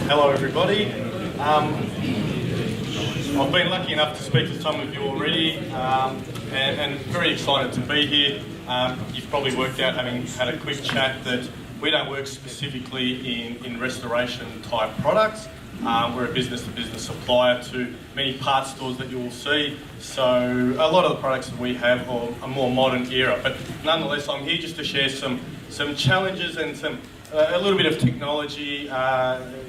Hello everybody. I've been lucky enough to speak to some of you already and very excited to be here. You've probably worked out, having had a quick chat, that we don't work specifically in restoration type products. We're a business-to-business supplier to many parts stores that you will see. So a lot of the products that we have are a more modern era, but nonetheless I'm here just to share some challenges and a little bit of technology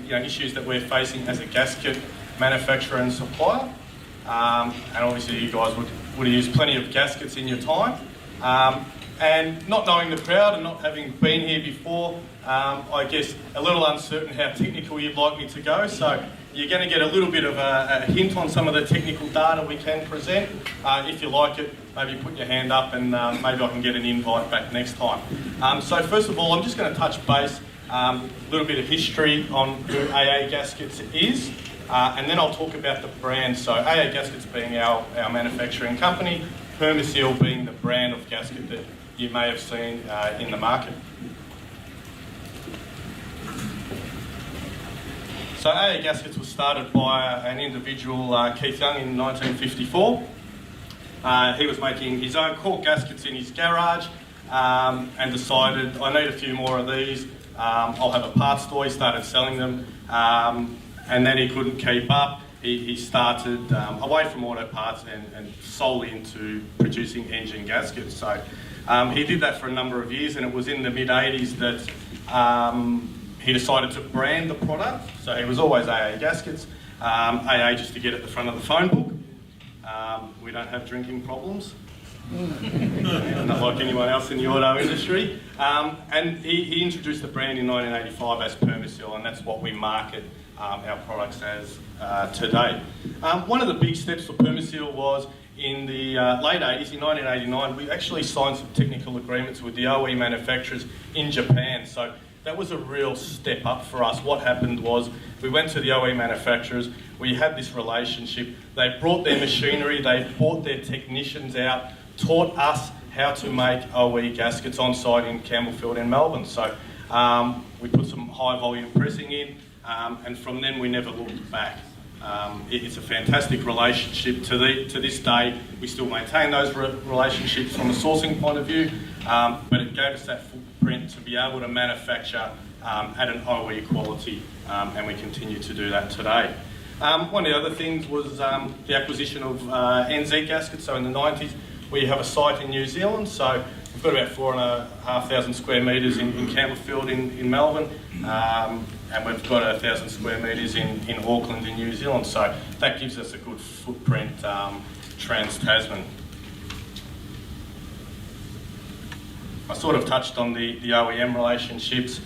issues that we're facing as a gasket manufacturer and supplier. And obviously you guys would have used plenty of gaskets in your time. And not knowing the crowd and not having been here before, I guess a little uncertain how technical you'd like me to go. So you're going to get a little bit of a hint on some of the technical data we can present. If you like it, maybe put your hand up and maybe I can get an invite back next time. So first of all, I'm just going to touch base, a little bit of history on who AA Gaskets is, and then I'll talk about the brand. So AA Gaskets being our manufacturing company, Permaseal being the brand of gasket that you may have seen in the market. So AA Gaskets was started by an individual, Keith Young, in 1954. He was making his own cork gaskets in his garage and decided, I need a few more of these, I'll have a parts store. He started selling them and then he couldn't keep up. He started away from auto parts and solely into producing engine gaskets. So he did that for a number of years, and it was in the mid-80s that he decided to brand the product. So he was always AA Gaskets, AA just to get at the front of the phone book. We don't have drinking problems, not like anyone else in the auto industry. And he introduced the brand in 1985 as Permaseal, and that's what we market our products as today. One of the big steps for Permaseal was in the late 80s, in 1989, we actually signed some technical agreements with the OE manufacturers in Japan. So that was a real step up for us. What happened was we went to the OE manufacturers, we had this relationship, they brought their machinery, they brought their technicians out, taught us how to make OE gaskets on site in Campbellfield in Melbourne. So we put some high volume pressing in, and from then we never looked back. It's a fantastic relationship. To this day, we still maintain those relationships from a sourcing point of view, but it gave us that footprint to be able to manufacture at an OE quality, and we continue to do that today. One of the other things was the acquisition of NZ Gaskets. So in the 90s, we have a site in New Zealand, so we've got about 4,500 square metres in Campbellfield in Melbourne, and we've got 1,000 square metres in Auckland in New Zealand, so that gives us a good footprint trans-Tasman. I sort of touched on the OEM relationships.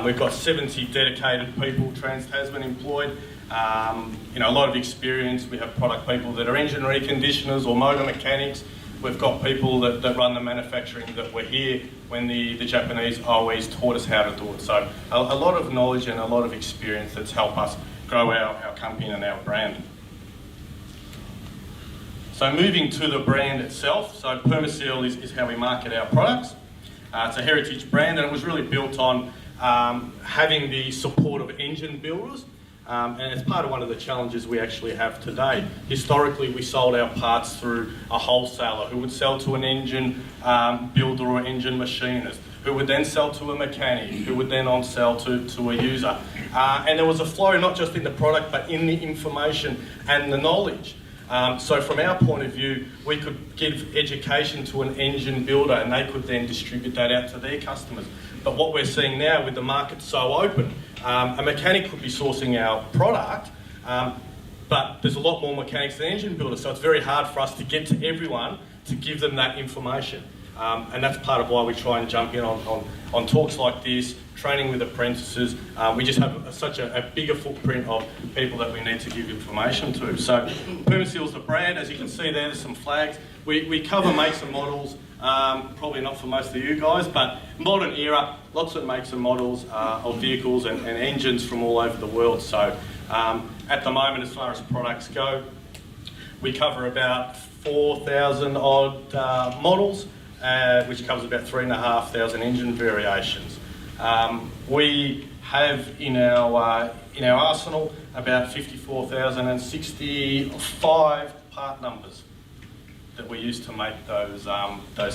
We've got 70 dedicated people, trans-Tasman employed, a lot of experience. We have product people that are engine reconditioners or motor mechanics. We've got people that run the manufacturing that were here when the Japanese always taught us how to do it. So a lot of knowledge and a lot of experience that's helped us grow our company and our brand. So moving to the brand itself, so Permaseal is how we market our products. It's a heritage brand, and it was really built on having the support of engine builders. And it's part of one of the challenges we actually have today. Historically, we sold our parts through a wholesaler who would sell to an engine builder or engine machinist, who would then sell to a mechanic, who would then on-sell to a user. And there was a flow not just in the product, but in the information and the knowledge. So from our point of view, we could give education to an engine builder and they could then distribute that out to their customers. But what we're seeing now with the market so open, a mechanic could be sourcing our product, but there's a lot more mechanics than engine builders, so it's very hard for us to get to everyone to give them that information. And that's part of why we try and jump in on talks like this, training with apprentices. We just have such a bigger footprint of people that we need to give information to. So Permaseal's the brand. As you can see there's some flags. We cover makes and models, probably not for most of you guys, but modern era, lots of makes and models of vehicles and engines from all over the world. So at the moment, as far as products go, we cover about 4,000 odd models, which covers about 3,500 engine variations. We have in our in our arsenal about 54,065 part numbers that we used to make those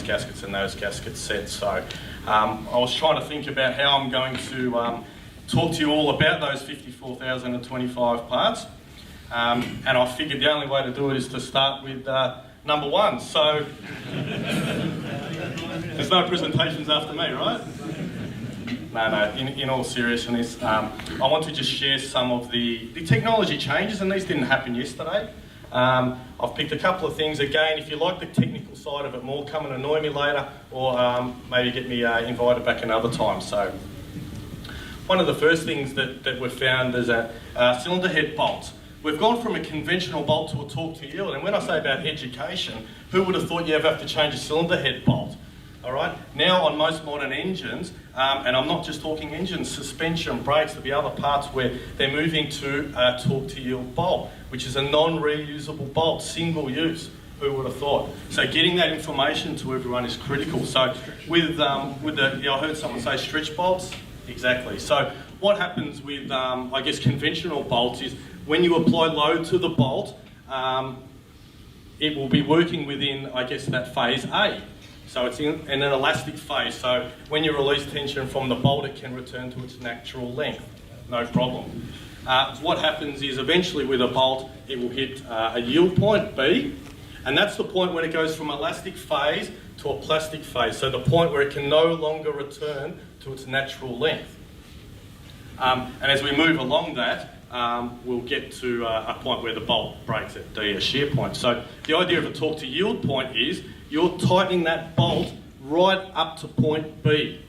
gaskets and those gasket sets. So I was trying to think about how I'm going to talk to you all about those 54,025 parts, and I figured the only way to do it is to start with number one. So there's no presentations after me, right? No, in all seriousness, I want to just share some of the technology changes, and these didn't happen yesterday. I've picked a couple of things. Again, if you like the technical side of it more, come and annoy me later, or maybe get me invited back another time. So one of the first things that we've found is a cylinder head bolt. We've gone from a conventional bolt to a torque to yield, and when I say about education, who would have thought you ever have to change a cylinder head bolt? All right. Now on most modern engines, and I'm not just talking engines, suspension, brakes, there'll be other parts where they're moving to a torque to yield bolt, which is a non-reusable bolt, single use. Who would have thought? So getting that information to everyone is critical. So with the, I heard someone say stretch bolts. Exactly. So what happens with, I guess, conventional bolts is when you apply load to the bolt, it will be working within, I guess, that phase A. So it's in an elastic phase, so when you release tension from the bolt, it can return to its natural length, no problem. What happens is eventually with a bolt, it will hit a yield point, B, and that's the point when it goes from elastic phase to a plastic phase, so the point where it can no longer return to its natural length. And as we move along that, we'll get to a point where the bolt breaks at D, a shear point. So the idea of a torque to yield point is you're tightening that bolt right up to point B.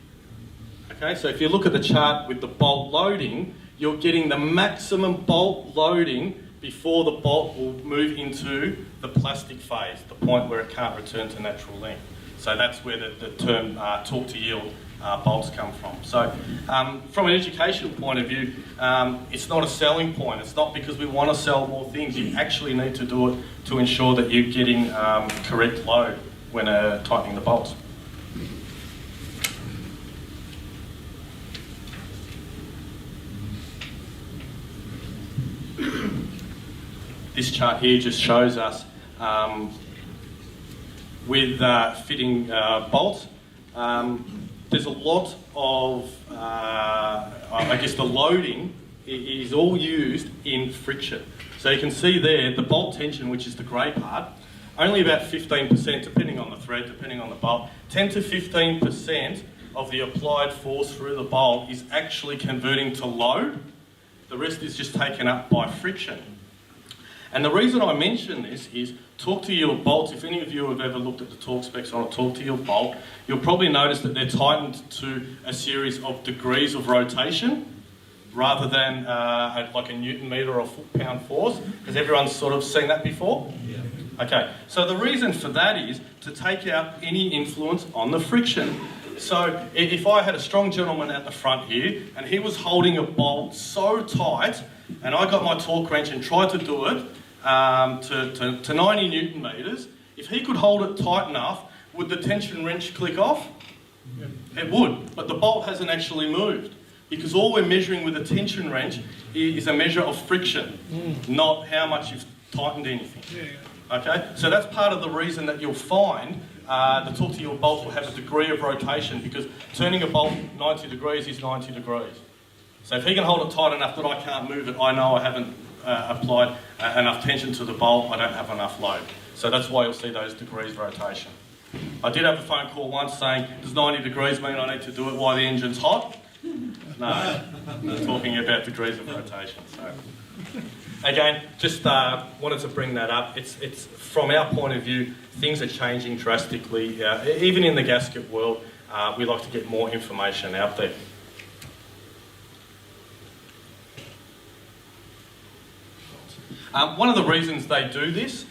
Okay, so if you look at the chart with the bolt loading, you're getting the maximum bolt loading before the bolt will move into the plastic phase, the point where it can't return to natural length. So that's where the term torque to yield bolts come from. So from an education point of view, it's not a selling point. It's not because we want to sell more things. You actually need to do it to ensure that you're getting correct load when tightening the bolts. This chart here just shows us with fitting bolts. There's a lot of, I guess the loading is all used in friction. So you can see there the bolt tension, which is the grey part, only about 15%, depending on the thread, depending on the bolt, 10 to 15% of the applied force through the bolt is actually converting to load. The rest is just taken up by friction. And the reason I mention this is torque to yield bolts. If any of you have ever looked at the torque specs on a torque to yield bolt, you'll probably notice that they're tightened to a series of degrees of rotation rather than like a Newton metre or foot-pound force. Has everyone sort of seen that before? Yeah. Okay, so the reason for that is to take out any influence on the friction. So if I had a strong gentleman at the front here and he was holding a bolt so tight and I got my torque wrench and tried to do it to 90 Newton metres, if he could hold it tight enough, would the tension wrench click off? Yeah. It would, but the bolt hasn't actually moved because all we're measuring with a tension wrench is a measure of friction, not how much you've tightened anything. Yeah. Okay, so that's part of the reason that you'll find the torque to yield bolt will have a degree of rotation because turning a bolt 90 degrees is 90 degrees. So if he can hold it tight enough that I can't move it, I know I haven't applied enough tension to the bolt, I don't have enough load. So that's why you'll see those degrees rotation. I did have a phone call once saying, does 90 degrees mean I need to do it while the engine's hot? No, we're talking about degrees of rotation. So again, just wanted to bring that up. It's from our point of view, things are changing drastically. Even in the gasket world, we like to get more information out there. One of the reasons they do this,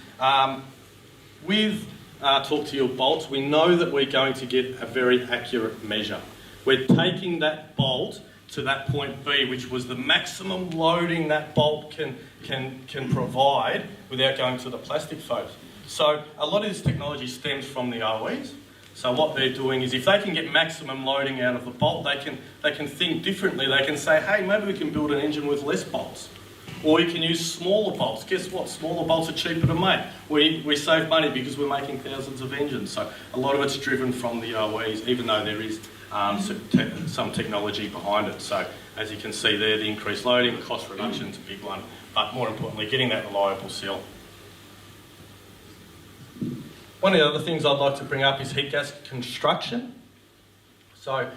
with torque to yield bolts, we know that we're going to get a very accurate measure. We're taking that bolt to that point B, which was the maximum loading that bolt can provide without going to the plastic phase. So a lot of this technology stems from the OEs. So what they're doing is if they can get maximum loading out of the bolt, they can think differently. They can say, hey, maybe we can build an engine with less bolts. Or you can use smaller bolts. Guess what? Smaller bolts are cheaper to make. We save money because we're making thousands of engines. So a lot of it's driven from the OEs, even though there is some technology behind it. So as you can see there, the increased loading, cost reduction is a big one. But more importantly, getting that reliable seal. One of the other things I'd like to bring up is heat gasket construction. So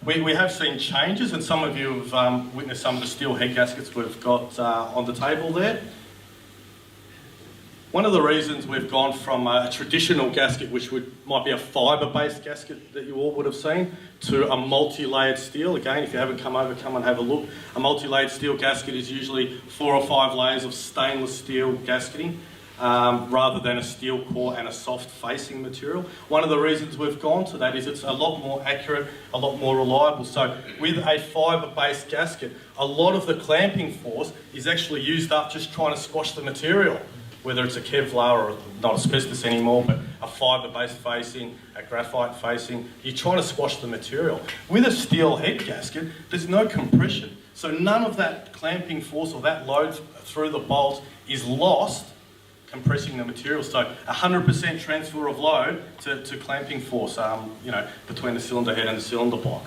we have seen changes, and some of you have witnessed some of the steel head gaskets we've got on the table there. One of the reasons we've gone from a traditional gasket, which might be a fibre-based gasket that you all would have seen, to a multi-layered steel. Again, if you haven't come over, come and have a look. A multi-layered steel gasket is usually 4 or 5 layers of stainless steel gasketing, rather than a steel core and a soft facing material. One of the reasons we've gone to that is it's a lot more accurate, a lot more reliable. So with a fibre-based gasket, a lot of the clamping force is actually used up just trying to squash the material, whether it's a Kevlar or not asbestos anymore, but a fibre-based facing, a graphite facing. You're trying to squash the material. With a steel head gasket, there's no compression. So none of that clamping force or that load through the bolt is lost compressing the material. So 100% transfer of load to clamping force, between the cylinder head and the cylinder block.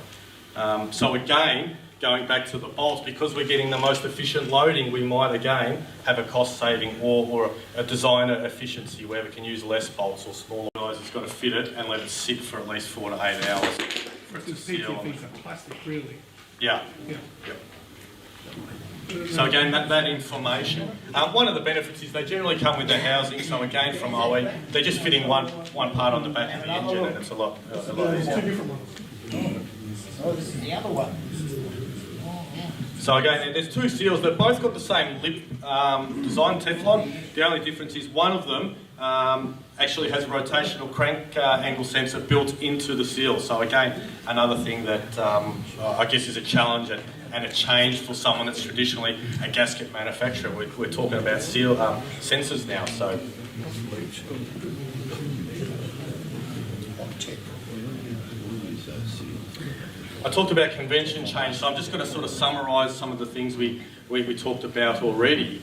So again, going back to the bolts, because we're getting the most efficient loading, we might again have a cost saving or a designer efficiency where we can use less bolts or smaller guys. It's got to fit it and let it sit for at least 4 to 8 hours for it to seal. These are plastic, really. Yeah. Yep. So again, that information. One of the benefits is they generally come with the housing. So again, from OE, they're just fitting one part on the back of the engine, and it's a lot easier. Oh, this is the other one. So again, there's 2 seals. They've both got the same lip design, Teflon. The only difference is one of them actually has a rotational crank angle sensor built into the seal. So again, another thing that I guess is a challenge and a change for someone that's traditionally a gasket manufacturer. We're talking about seal sensors now. So. I talked about convention change, so I'm just going to sort of summarise some of the things we talked about already.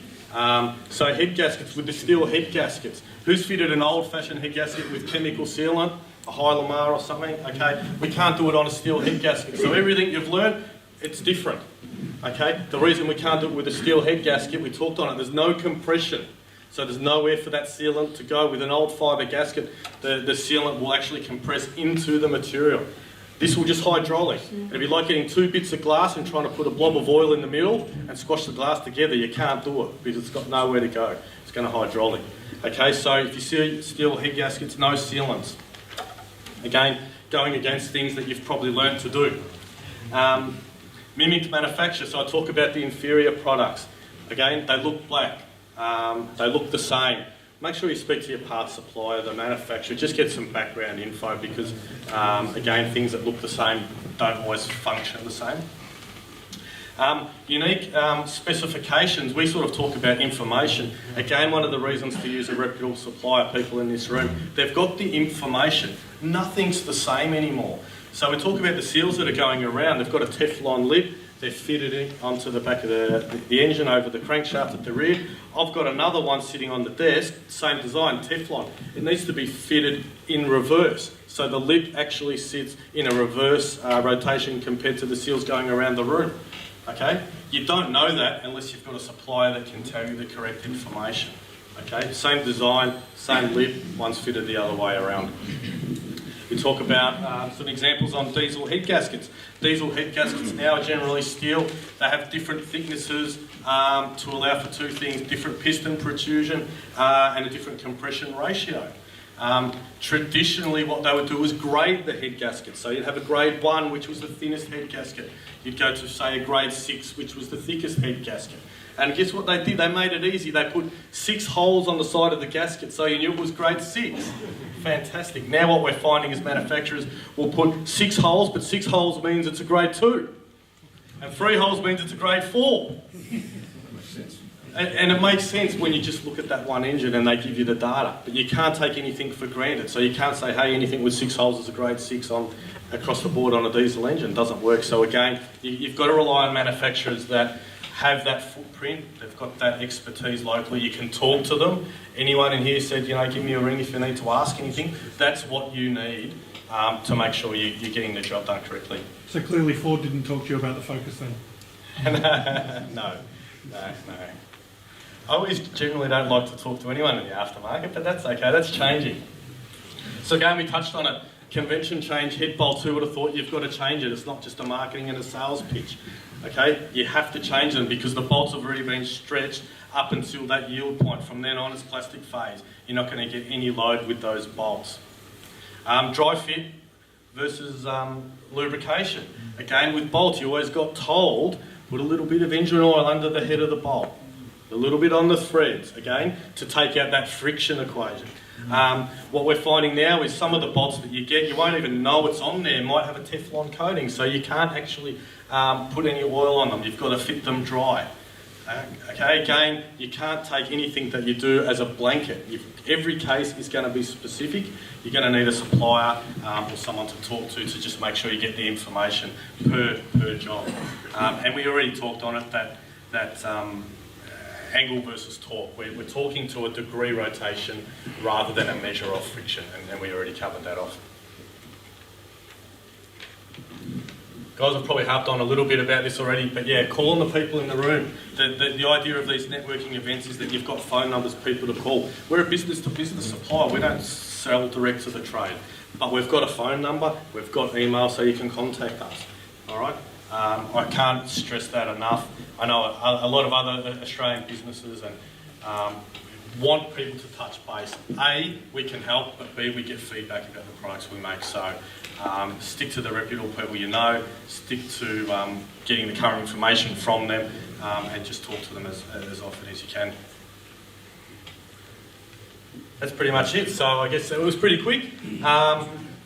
So head gaskets, with the steel head gaskets. Who's fitted an old-fashioned head gasket with chemical sealant, a high Lamar or something? Okay, we can't do it on a steel head gasket. So everything you've learned, it's different. Okay, the reason we can't do it with a steel head gasket, we talked on it, there's no compression. So there's nowhere for that sealant to go. With an old fibre gasket, the sealant will actually compress into the material. This will just hydraulic. It'd be like getting 2 bits of glass and trying to put a blob of oil in the middle and squash the glass together. You can't do it because it's got nowhere to go. It's going to hydraulic. Okay, so if you see steel head gaskets, no sealants. Again, going against things that you've probably learned to do. Mimicked manufacture. So I talk about the inferior products. Again, they look black. They look the same. Make sure you speak to your parts supplier, the manufacturer, just get some background info because, again, things that look the same don't always function the same. Unique specifications, we sort of talk about information. Again, one of the reasons to use a reputable supplier, people in this room, they've got the information. Nothing's the same anymore. So we talk about the seals that are going around. They've got a Teflon lid. They're fitted in onto the back of the engine over the crankshaft at the rear. I've got another one sitting on the desk, same design, Teflon. It needs to be fitted in reverse. So the lip actually sits in a reverse rotation compared to the seals going around the room. Okay? You don't know that unless you've got a supplier that can tell you the correct information. Okay? Same design, same lip, one's fitted the other way around. We talk about some examples on diesel head gaskets. Diesel head gaskets now are generally steel. They have different thicknesses to allow for 2 things, different piston protrusion and a different compression ratio. Traditionally what they would do is grade the head gasket. So you'd have a grade 1, which was the thinnest head gasket. You'd go to, say, a grade 6, which was the thickest head gasket. And guess what they did? They made it easy. They put 6 holes on the side of the gasket so you knew it was grade 6. Fantastic. Now what we're finding is manufacturers will put 6 holes, but 6 holes means it's a grade 2. And 3 holes means it's a grade 4. And it makes sense when you just look at that one engine and they give you the data, but you can't take anything for granted. So you can't say, hey, anything with 6 holes is a grade 6 across the board on a diesel engine. It doesn't work. So again, you've got to rely on manufacturers that have that footprint, they've got that expertise locally, you can talk to them. Anyone in here said, you know, give me a ring if you need to ask anything. That's what you need to make sure you're getting the job done correctly. So clearly Ford didn't talk to you about the Focus then? No. I always generally don't like to talk to anyone in the aftermarket, but that's okay, that's changing. So again, we touched on it. Convention change, head bolts, who would have thought you've got to change it? It's not just a marketing and a sales pitch. Okay, you have to change them because the bolts have already been stretched up until that yield point. From then on, it's plastic phase. You're not going to get any load with those bolts. Dry fit versus lubrication. Again, with bolts, you always got told, put a little bit of engine oil under the head of the bolt, a little bit on the threads, again, to take out that friction equation. What we're finding now is some of the bolts that you get, you won't even know it's on there, might have a Teflon coating, so you can't actually put any oil on them. You've got to fit them dry. Okay, again, you can't take anything that you do as a blanket. Every case is going to be specific. You're going to need a supplier or someone to talk to just make sure you get the information per job. And we already talked on it that angle versus torque. We're talking to a degree rotation rather than a measure of friction, and we already covered that off. Guys, I've probably harped on a little bit about this already, but yeah, call on the people in the room. The idea of these networking events is that you've got phone numbers, people to call. We're a business-to-business supplier. We don't sell direct to the trade, but we've got a phone number, we've got email, so you can contact us. All right? I can't stress that enough. I know a lot of other Australian businesses and want people to touch base. A, we can help, but B, we get feedback about the products we make. So stick to the reputable people you know, stick to getting the current information from them, and just talk to them as often as you can. That's pretty much it. So I guess it was pretty quick.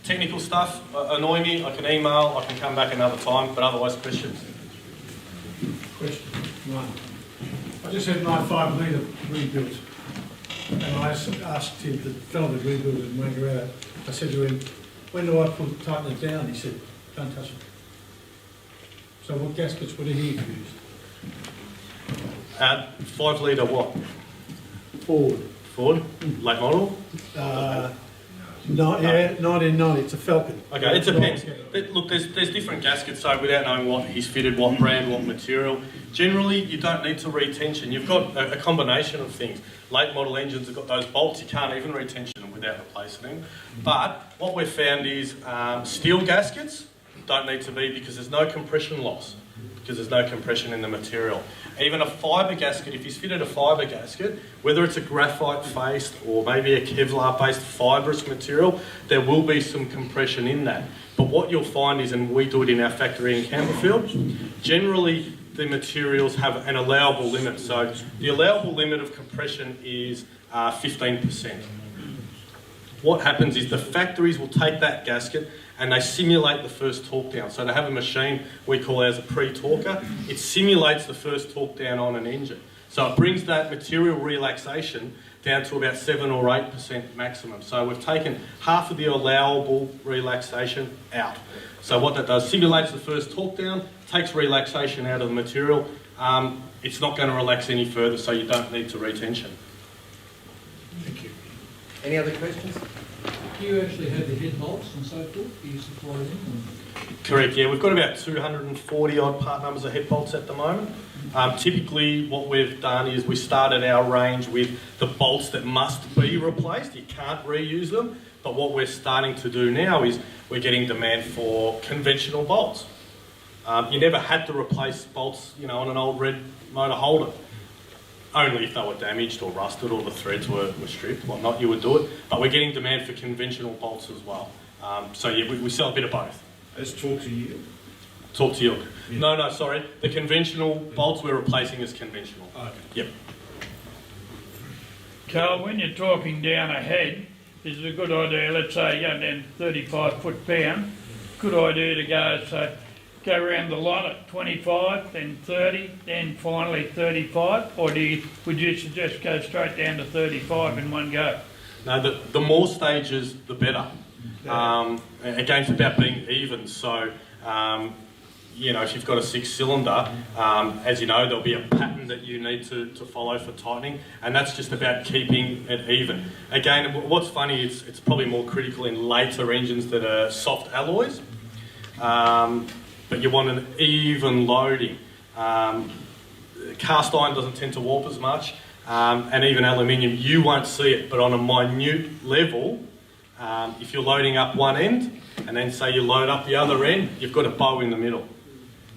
Technical stuff, annoy me, I can email, I can come back another time, but otherwise questions. Question one. I just had my 5 litre rebuilt, and I asked him, the fellow that rebuilt it and went around, I said to him, when do I tighten it down? He said, don't touch it. So what gaskets would he have used? 5 litre what? Ford? Late model? 1990, it's a Falcon. Okay, it depends. Look, there's different gaskets, so without knowing what he's fitted, what brand, what material, generally you don't need to retension. You've got a combination of things. Late model engines have got those bolts, you can't even retension them without replacing them. But what we've found is steel gaskets don't need to be because there's no compression loss, because there's no compression in the material. Even a fibre gasket, if he's fitted a fibre gasket, whether it's a graphite-based or maybe a Kevlar-based fibrous material, there will be some compression in that. But what you'll find is, and we do it in our factory in Campbellfield, generally the materials have an allowable limit. So the allowable limit of compression is 15%. What happens is the factories will take that gasket and they simulate the first torque down. So they have a machine we call ours a pre-torquer. It simulates the first torque down on an engine. So it brings that material relaxation down to about 7 or 8% maximum. So we've taken half of the allowable relaxation out. So what that does, simulates the first torque down, takes relaxation out of the material. It's not going to relax any further, so you don't need to retension. Thank you. Any other questions? Do you actually have the head bolts and so forth? Do you supply them? Correct, yeah. We've got about 240 odd part numbers of head bolts at the moment. Typically what we've done is we started our range with the bolts that must be replaced. You can't reuse them. But what we're starting to do now is we're getting demand for conventional bolts. You never had to replace bolts, you know, on an old red motor holder. Only if they were damaged or rusted or the threads were stripped, whatnot, you would do it. But we're getting demand for conventional bolts as well. So yeah, we sell a bit of both. Let's talk to you. Talk to you. Yeah. No, sorry. The conventional bolts we're replacing as conventional. Okay. Yep. Carl, when you're talking down a head, is it a good idea, let's say you're going down 35 foot-pound, good idea to go, say, go around the lot at 25, then 30, then finally 35? Or would you suggest go straight down to 35 in one go? No, the more stages, the better. Again, it's about being even. So, you know, if you've got a 6-cylinder, as you know, there'll be a pattern that you need to follow for tightening, and that's just about keeping it even. Again, what's funny, it's probably more critical in later engines that are soft alloys, but you want an even loading. Cast iron doesn't tend to warp as much, and even aluminium, you won't see it, but on a minute level, if you're loading up one end, and then say you load up the other end, you've got a bow in the middle.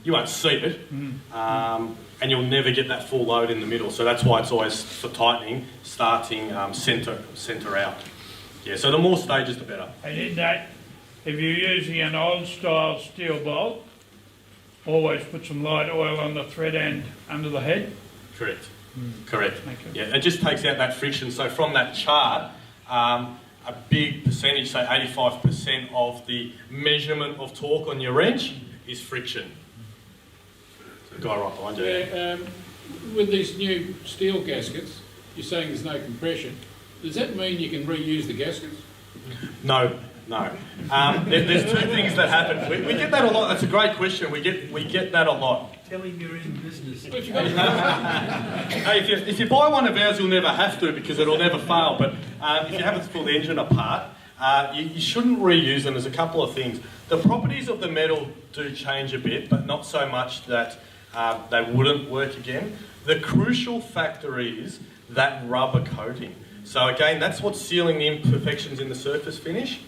You won't see it, and you'll never get that full load in the middle. So that's why it's always, for tightening, starting centre out. Yeah, so the more stages, the better. And in that, if you're using an old style steel bolt, always put some light oil on the thread end under the head. Correct. Correct. Okay. Yeah, it just takes out that friction. So from that chart, a big percentage, say 85% of the measurement of torque on your wrench is friction. So the guy right behind you. Yeah, with these new steel gaskets, you're saying there's no compression. Does that mean you can reuse the gaskets? No. There's two things that happen. We get that a lot. That's a great question. We get that a lot. Tell him you're in business. Hey, if you buy one of ours, you'll never have to because it'll never fail. But if you happen to pull the engine apart, you shouldn't reuse them. There's a couple of things. The properties of the metal do change a bit, but not so much that they wouldn't work again. The crucial factor is that rubber coating. So again, that's what's sealing the imperfections in the surface finish.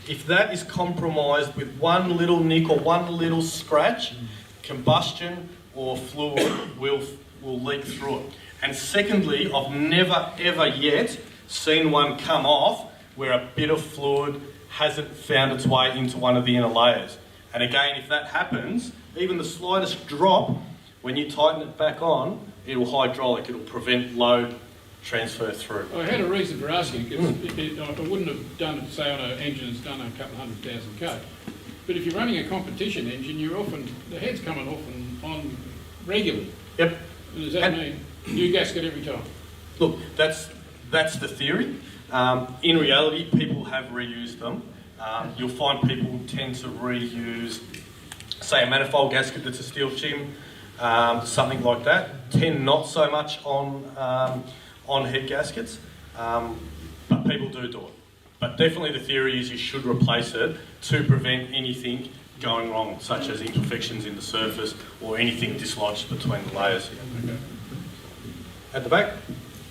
If that is compromised with one little nick or one little scratch, combustion or fluid will leak through it. And secondly, I've never ever yet seen one come off where a bit of fluid hasn't found its way into one of the inner layers. And again, if that happens, even the slightest drop, when you tighten it back on, it'll hydraulic, it'll prevent load transfer through. I had a reason for asking, because I wouldn't have done it, say, on an engine that's done a couple of 100,000 K. But if you're running a competition engine, you're often, the head's coming off and on regularly. Yep. And does that mean new gasket every time? Look, that's the theory. In reality, people have reused them. You'll find people tend to reuse, say, a manifold gasket that's a steel shim, something like that. Tend not so much on head gaskets, but people do it. But definitely the theory is you should replace it to prevent anything going wrong, such as imperfections in the surface or anything dislodged between the layers. Okay. At the back?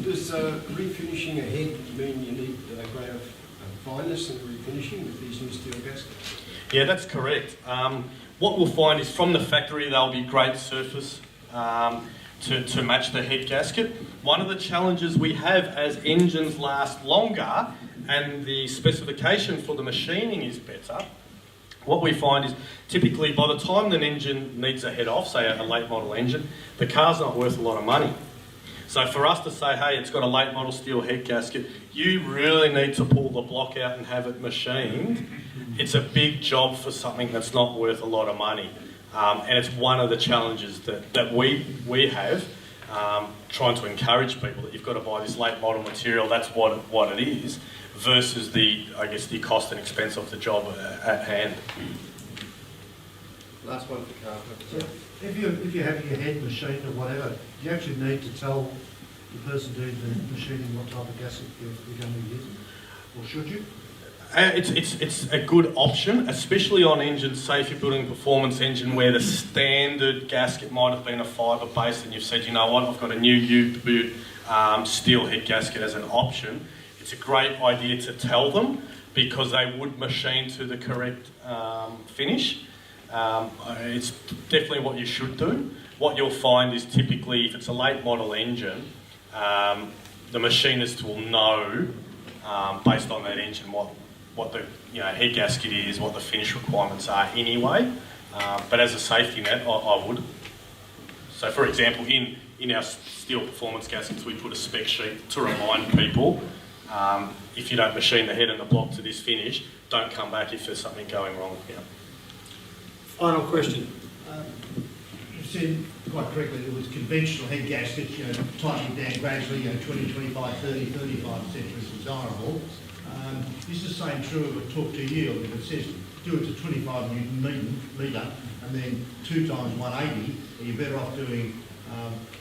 Does refinishing a head mean you need greater fineness in refinishing with these new steel gaskets? Yeah, that's correct. What we'll find is from the factory there'll be great surface to match the head gasket. One of the challenges we have as engines last longer and the specification for the machining is better, what we find is typically by the time an engine needs a head off, say a late model engine, the car's not worth a lot of money. So for us to say, hey, it's got a late model steel head gasket, you really need to pull the block out and have it machined. It's a big job for something that's not worth a lot of money. And it's one of the challenges that we have, trying to encourage people that you've got to buy this late model material, that's what it is, versus the cost and expense of the job at hand. Last one for Carter. If you have your head machined or whatever, do you actually need to tell the person doing the machining what type of gasket you're going to be using? Or should you? It's a good option, especially on engines, say if you're building a performance engine where the standard gasket might have been a fibre base and you've said, you know what, I've got a new U-boot steel head gasket as an option. It's a great idea to tell them because they would machine to the correct finish. It's definitely what you should do. What you'll find is typically if it's a late model engine, the machinist will know based on that engine what the head gasket is, what the finish requirements are anyway. But as a safety net, I would. So for example, in our steel performance gaskets, we put a spec sheet to remind people, if you don't machine the head and the block to this finish, don't come back if there's something going wrong. Yeah. Final question. You said quite correctly it was conventional head gaskets, tightening down gradually, 20, 25, 30, 35 etc. is desirable. Is the same true of a torque to yield? If it says do it to 25 Newton metre and then 2 times 180, are you better off doing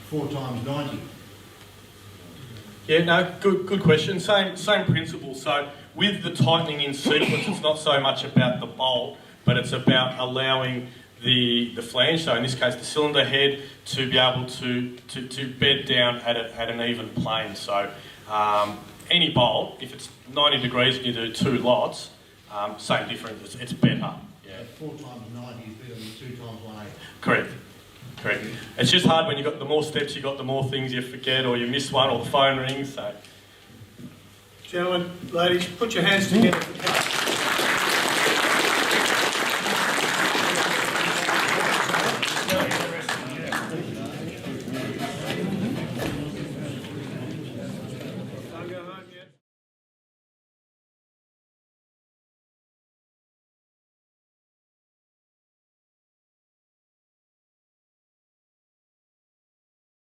4 times 90? Yeah, no, good question. Same principle. So with the tightening in sequence, it's not so much about the bolt, but it's about allowing the flange, so in this case the cylinder head, to be able to bed down at an even plane. So any bolt, if it's 90 degrees and you do 2 lots, same difference, it's better. Yeah. 4 times 90 is better than 2 times 180. Correct. It's just hard when you've got the more steps you got, the more things you forget or you miss one or the phone rings. So. Gentlemen, ladies, put your hands together for